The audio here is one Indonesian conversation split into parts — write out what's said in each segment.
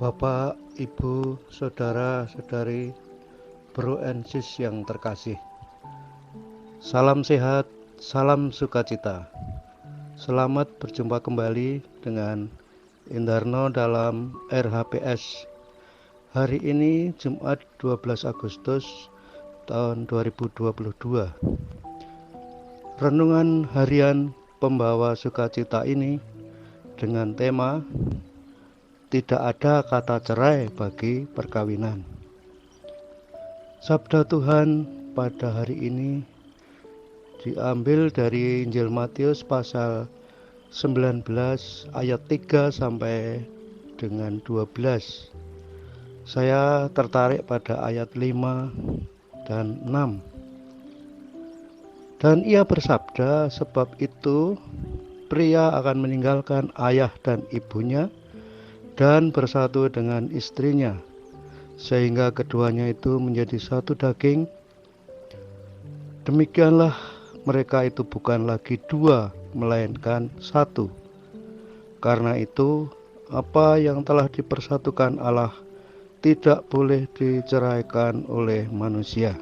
Bapak, Ibu, Saudara-saudari, Bro and Sis yang terkasih. Salam sehat, salam sukacita. Selamat berjumpa kembali dengan Indarno dalam RHPS. Hari ini Jumat 12 Agustus tahun 2022. Renungan harian pembawa sukacita ini dengan tema tidak ada kata cerai bagi perkawinan. Sabda Tuhan pada hari ini diambil dari Injil Matius pasal 19 ayat 3 sampai dengan 12. Saya tertarik pada ayat 5 dan 6. Dan ia bersabda, sebab itu pria akan meninggalkan ayah dan ibunya dan bersatu dengan istrinya, sehingga keduanya itu menjadi satu daging. Demikianlah mereka itu bukan lagi dua, melainkan satu. Karena itu, apa yang telah dipersatukan Allah tidak boleh diceraikan oleh manusia.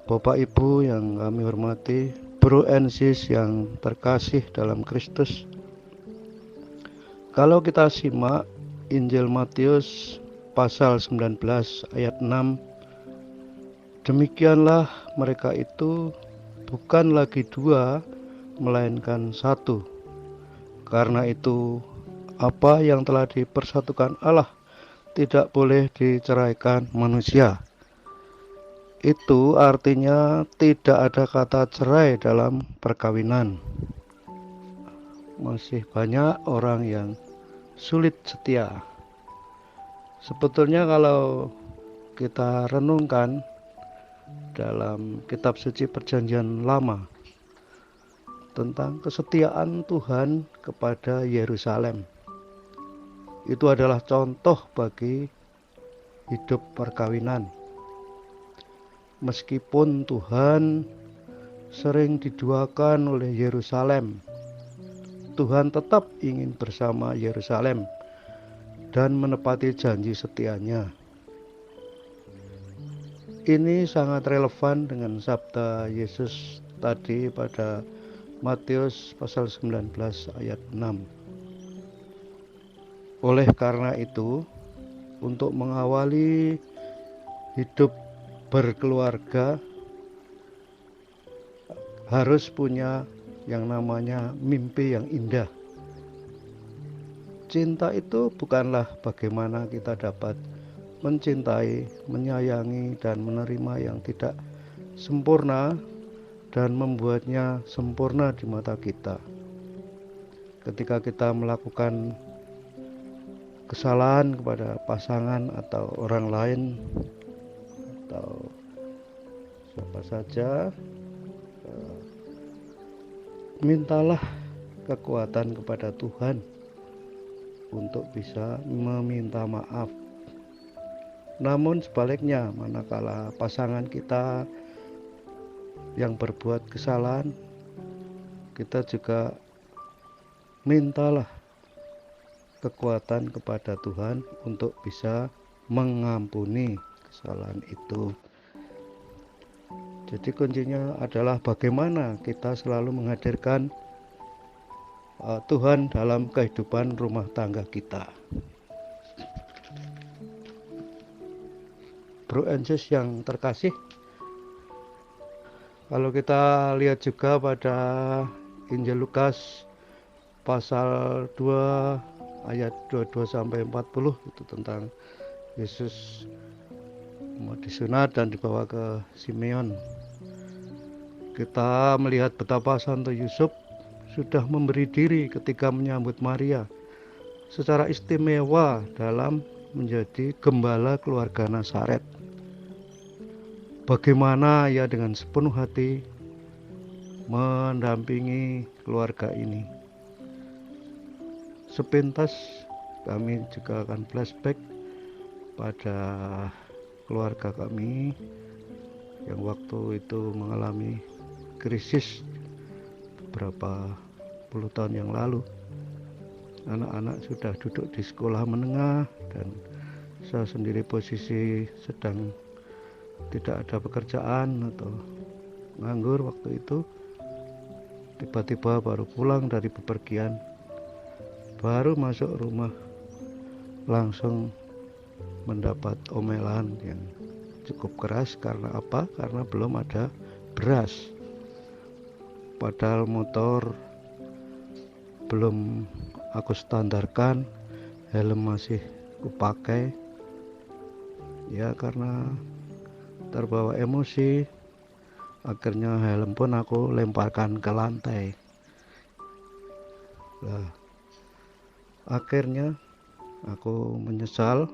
Bapak Ibu yang kami hormati, Bro and Sis yang terkasih dalam Kristus, kalau kita simak Injil Matius pasal 19 ayat 6, demikianlah mereka itu bukan lagi dua, melainkan satu. Karena itu, apa yang telah dipersatukan Allah tidak boleh diceraikan manusia. Itu artinya tidak ada kata cerai dalam perkawinan. Masih banyak orang yang sulit setia. Sebetulnya kalau kita renungkan dalam kitab suci Perjanjian Lama tentang kesetiaan Tuhan kepada Yerusalem, itu adalah contoh bagi hidup perkawinan. Meskipun Tuhan sering diduakan oleh Yerusalem, Tuhan tetap ingin bersama Yerusalem dan menepati janji setianya. Ini sangat relevan dengan sabda Yesus tadi pada Matius pasal 19 ayat 6. Oleh karena itu, untuk mengawali hidup berkeluarga harus punya yang namanya mimpi yang indah. Cinta itu bukanlah bagaimana kita dapat mencintai, menyayangi, dan menerima yang tidak sempurna dan membuatnya sempurna di mata kita. Ketika kita melakukan kesalahan kepada pasangan atau orang lain atau siapa saja, mintalah kekuatan kepada Tuhan untuk bisa meminta maaf. Namun sebaliknya, manakala pasangan kita yang berbuat kesalahan, kita juga mintalah kekuatan kepada Tuhan untuk bisa mengampuni kesalahan itu. Jadi kuncinya adalah bagaimana kita selalu menghadirkan Tuhan dalam kehidupan rumah tangga kita. Bro and Sis yang terkasih, kalau kita lihat juga pada Injil Lukas pasal 2 ayat 22 sampai 40, itu tentang Yesus mau disunat dan dibawa ke Simeon. Kita melihat betapa Santo Yusuf sudah memberi diri ketika menyambut Maria secara istimewa dalam menjadi gembala keluarga Nazaret. Bagaimana ia dengan sepenuh hati mendampingi keluarga ini. Sepintas kami juga akan flashback pada keluarga kami yang waktu itu mengalami krisis beberapa puluh tahun yang lalu. anak-anak sudah duduk di sekolah menengah dan saya sendiri posisi sedang tidak ada pekerjaan atau nganggur waktu itu. Tiba-tiba baru pulang dari bepergian, baru masuk rumah langsung mendapat omelan yang cukup keras. Karena apa? Karena belum ada beras, padahal motor belum aku standarkan, helm masih kupakai. Ya karena terbawa emosi, akhirnya helm pun aku lemparkan ke lantai. Nah, akhirnya aku menyesal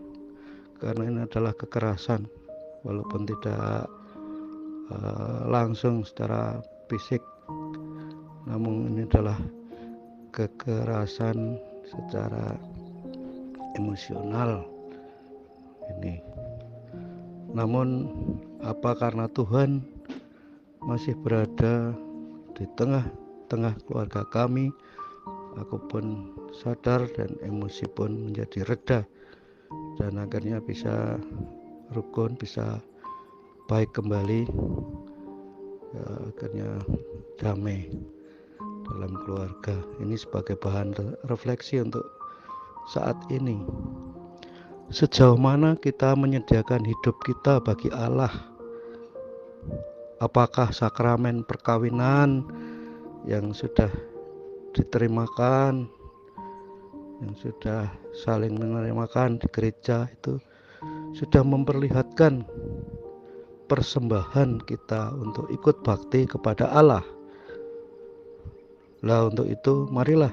karena ini adalah kekerasan, walaupun tidak langsung secara fisik, namun ini adalah kekerasan secara emosional ini. Namun apa karena Tuhan masih berada di tengah-tengah keluarga kami, aku pun sadar dan emosi pun menjadi reda dan akhirnya bisa rukun, bisa baik kembali, ya, akhirnya damai dalam keluarga. Ini sebagai bahan refleksi untuk saat ini. Sejauh mana kita menyediakan hidup kita bagi Allah? Apakah sakramen perkawinan yang sudah diterimakan, yang sudah saling menerimakan di gereja itu sudah memperlihatkan persembahan kita untuk ikut bakti kepada Allah? Lah untuk itu marilah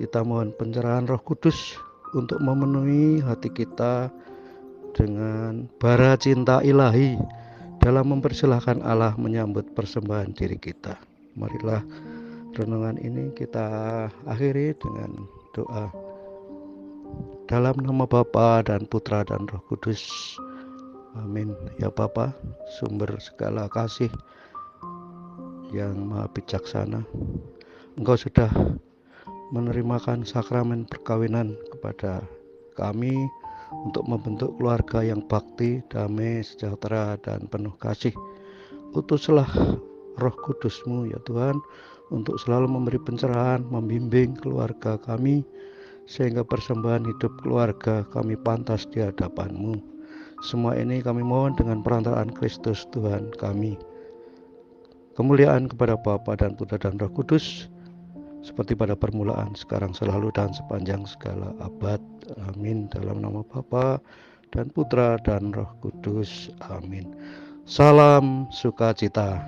kita mohon pencerahan Roh Kudus untuk memenuhi hati kita dengan bara cinta ilahi dalam mempersilahkan Allah menyambut persembahan diri kita. Marilah renungan ini kita akhiri dengan doa. Dalam nama Bapa dan Putra dan Roh Kudus. Amin. Ya Bapa, sumber segala kasih yang maha bijaksana, Engkau sudah menerimakan sakramen perkawinan kepada kami untuk membentuk keluarga yang bakti, damai, sejahtera, dan penuh kasih. Utuslah Roh Kudus-Mu ya Tuhan untuk selalu memberi pencerahan, membimbing keluarga kami sehingga persembahan hidup keluarga kami pantas di hadapan-Mu. Semua ini kami mohon dengan perantaraan Kristus Tuhan kami. Kemuliaan kepada Bapa dan Putra dan Roh Kudus, seperti pada permulaan, sekarang, selalu, dan sepanjang segala abad. Amin. Dalam nama Bapa dan Putra dan Roh Kudus. Amin. Salam sukacita.